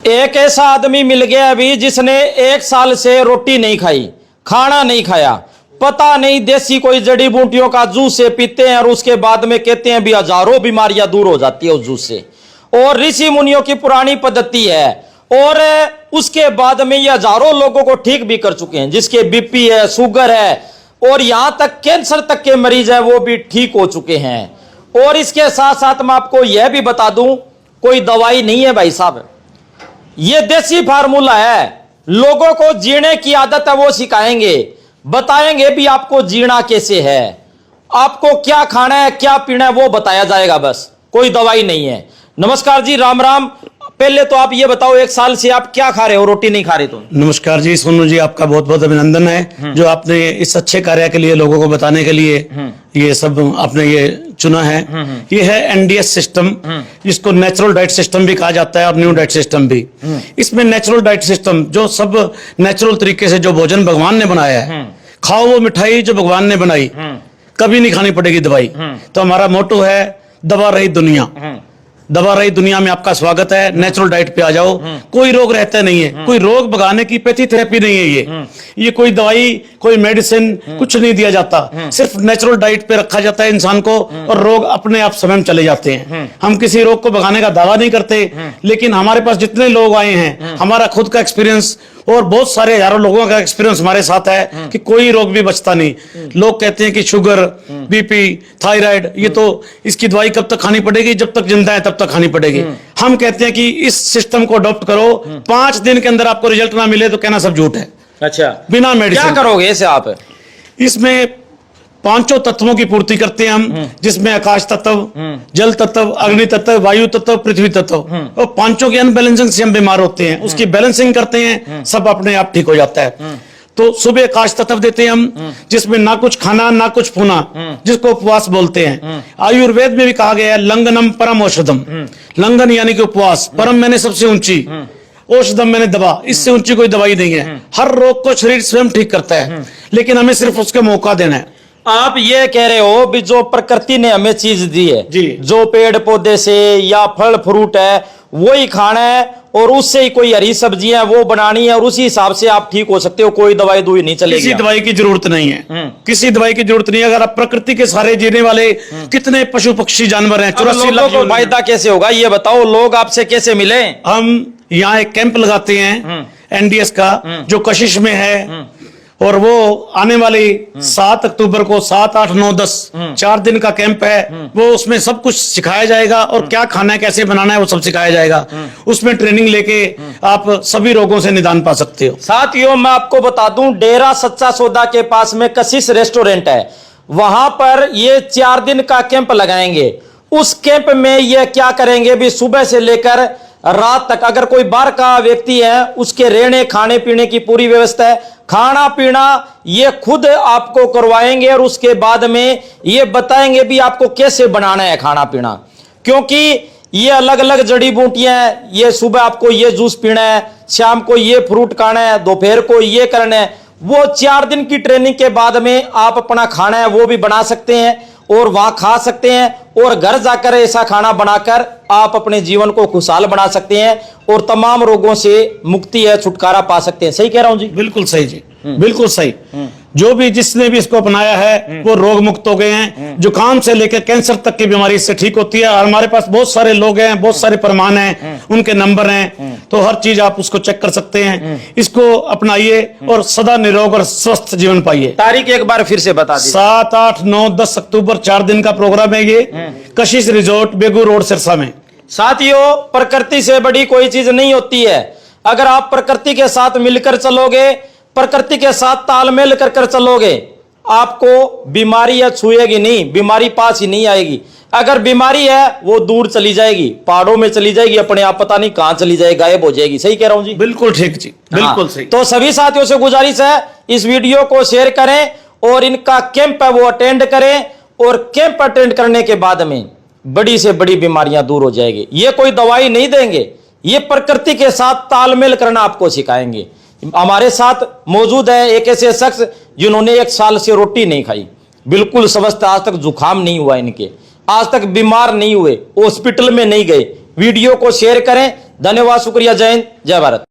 एक ऐसा आदमी मिल गया अभी जिसने 1 साल से रोटी नहीं खाई, खाना नहीं खाया, पता नहीं देसी कोई जड़ी बूटियों का जूस से पीते हैं और उसके बाद में कहते हैं भी हजारों बीमारियां दूर हो जाती है उस जूस से। और ऋषि मुनियों की पुरानी पद्धति है और उसके बाद में ये हजारों लोगों को ठीक भी कर चुके हैं, जिसके बीपी है, शुगर है और यहां तक कैंसर तक के मरीज है वो भी ठीक हो चुके हैं। और इसके साथ साथ मैं आपको यह भी बता दूं, कोई दवाई नहीं है भाई साहब, ये देसी फार्मूला है। लोगों को जीने की आदत है वो सिखाएंगे, बताएंगे भी आपको जीना कैसे है, आपको क्या खाना है क्या पीना है वो बताया जाएगा, बस कोई दवाई नहीं है। नमस्कार जी, राम राम। पहले तो आप ये बताओ 1 साल से आप क्या खा रहे हो, रोटी नहीं खा रहे तो? नमस्कार जी, सोनू जी, आपका बहुत बहुत अभिनंदन है जो आपने इस अच्छे कार्य के लिए लोगों को बताने के लिए ये सब आपने ये चुना है। ये है एनडीएस सिस्टम, जिसको नेचुरल डाइट सिस्टम भी कहा जाता है और न्यू डाइट सिस्टम भी। इसमें नेचुरल डाइट सिस्टम जो सब नेचुरल तरीके से जो भोजन भगवान ने बनाया है, खाओ वो मिठाई जो भगवान ने बनाई, कभी नहीं खानी पड़ेगी दवाई। तो हमारा मोटो है दवा रहित दुनिया। दवा रही दुनिया में आपका स्वागत है। नेचुरल डाइट पे आ जाओ, कोई रोग रहता नहीं है, कोई रोग भगाने की पैथोथेरेपी नहीं है। ये कोई दवाई कोई मेडिसिन कुछ नहीं दिया जाता, सिर्फ नेचुरल डाइट पे रखा जाता है इंसान को और रोग अपने आप समय में चले जाते हैं। हम किसी रोग को भगाने का दावा नहीं करते, लेकिन हमारे पास जितने लोग आए हैं, हमारा खुद का एक्सपीरियंस और बहुत सारे हजारों लोगों का एक्सपीरियंस हमारे साथ है कि कोई रोग भी बचता नहीं। लोग कहते हैं कि शुगर, बीपी, थायराइड, ये तो इसकी दवाई कब तक खानी पड़ेगी, जब तक जिंदा है तब तक खानी पड़ेगी। हम कहते हैं कि इस सिस्टम को अडॉप्ट करो, 5 दिन के अंदर आपको रिजल्ट ना मिले तो कहना सब झूठ है। अच्छा, बिना मेडिसिन क्या करोगे इसे आप? इसमें 5 तत्वों की पूर्ति करते हैं हम, जिसमें आकाश तत्व, जल तत्व, अग्नि तत्व, वायु तत्व, पृथ्वी तत्व। और 5 के अनबैलेंसिंग से हम बीमार होते हैं, उसकी बैलेंसिंग करते हैं, सब अपने आप ठीक हो जाता है। तो सुबह आकाश तत्व देते हैं हम, जिसमें ना कुछ खाना ना कुछ पुना, जिसको उपवास बोलते हैं। आयुर्वेद में भी कहा गया है लंगनम परम औषधम। लंगन यानी कि उपवास, परम मैंने सबसे ऊंची, औषधम मैंने दवा, इससे ऊंची कोई दवाई नहीं है। हर रोग को शरीर स्वयं ठीक करता है, लेकिन हमें सिर्फ उसका मौका देना है। आप ये कह रहे हो भी जो प्रकृति ने हमें चीज दी है जी, जो पेड़ पौधे से या फल फ्रूट है वही खाना है और उससे ही कोई हरी सब्जियां वो बनानी है और उसी हिसाब से आप ठीक हो सकते हो, कोई दवाई दुई नहीं चलेगी। किसी दवाई की जरूरत नहीं है, किसी दवाई की जरूरत नहीं है। अगर आप प्रकृति के सारे जीने वाले कितने पशु पक्षी जानवर हैं, 84 लाख को फायदा कैसे होगा ये बताओ, लोग आपसे कैसे मिले? हम यहाँ एक कैंप लगाते हैं एनडीएस का, जो कशिश में है, और वो आने वाली 7 अक्टूबर को 7, 8, 9, 10 4 दिन का कैंप है। वो उसमें सब कुछ सिखाया जाएगा और क्या खाना है कैसे बनाना है वो सब सिखाया जाएगा। उसमें ट्रेनिंग लेके आप सभी रोगों से निदान पा सकते हो। साथियों, मैं आपको बता दूं, डेरा सच्चा सौदा के पास में कशिश रेस्टोरेंट है, वहां पर ये 4 दिन का कैंप लगाएंगे। उस कैंप में ये क्या करेंगे भी सुबह से लेकर रात तक, अगर कोई बाहर का व्यक्ति है उसके रहने खाने पीने की पूरी व्यवस्था है, खाना पीना ये खुद आपको करवाएंगे और उसके बाद में ये बताएंगे भी आपको कैसे बनाना है खाना पीना। क्योंकि ये अलग अलग जड़ी बूटियां हैं, ये सुबह आपको ये जूस पीना है, शाम को ये फ्रूट खाना है, दोपहर को ये करना है। वो 4 दिन की ट्रेनिंग के बाद में आप अपना खाना है वो भी बना सकते हैं और वहां खा सकते हैं और घर जाकर ऐसा खाना बनाकर आप अपने जीवन को खुशहाल बना सकते हैं और तमाम रोगों से मुक्ति है, छुटकारा पा सकते हैं। सही कह रहा हूं जी? बिल्कुल सही जी, बिल्कुल सही। जो भी जिसने भी इसको अपनाया है वो रोग मुक्त हो गए हैं। जुकाम से लेकर कैंसर तक की बीमारी इससे ठीक होती है। और हमारे पास बहुत सारे लोग हैं, बहुत सारे प्रमाण हैं, उनके नंबर हैं, तो हर चीज आप उसको चेक कर सकते हैं। इसको अपनाइए और सदा निरोग और स्वस्थ जीवन पाइए। तारीख एक बार फिर से बता दीजिए। 7, 8, 9, 10 अक्टूबर 4 दिन का प्रोग्राम है ये, कशिश रिजोर्ट, बेगू रोड, सिरसा में। साथियों, प्रकृति से बड़ी कोई चीज नहीं होती है। अगर आप प्रकृति के साथ मिलकर चलोगे, प्रकृति के साथ तालमेल कर चलोगे, आपको बीमारी है छुएगी नहीं, बीमारी पास ही नहीं आएगी। अगर बीमारी है वो दूर चली जाएगी, पहाड़ों में चली जाएगी, अपने आप पता नहीं कहां चली जाएगी, गायब हो जाएगी। सही कह रहा हूं जी? बिल्कुल ठीक जी, बिल्कुल सही। तो सभी साथियों से गुजारिश है, इस वीडियो को शेयर करें और इनका कैंप है वो अटेंड करें और कैंप अटेंड करने के बाद में बड़ी से बड़ी बीमारियां दूर हो जाएगी। ये कोई दवाई नहीं देंगे, ये प्रकृति के साथ तालमेल करना आपको सिखाएंगे। हमारे साथ मौजूद है एक ऐसे शख्स जिन्होंने 1 साल से रोटी नहीं खाई, बिल्कुल स्वस्थ, आज तक जुकाम नहीं हुआ इनके, आज तक बीमार नहीं हुए, हॉस्पिटल में नहीं गए। वीडियो को शेयर करें धन्यवाद, शुक्रिया, जय हिंद, जय भारत।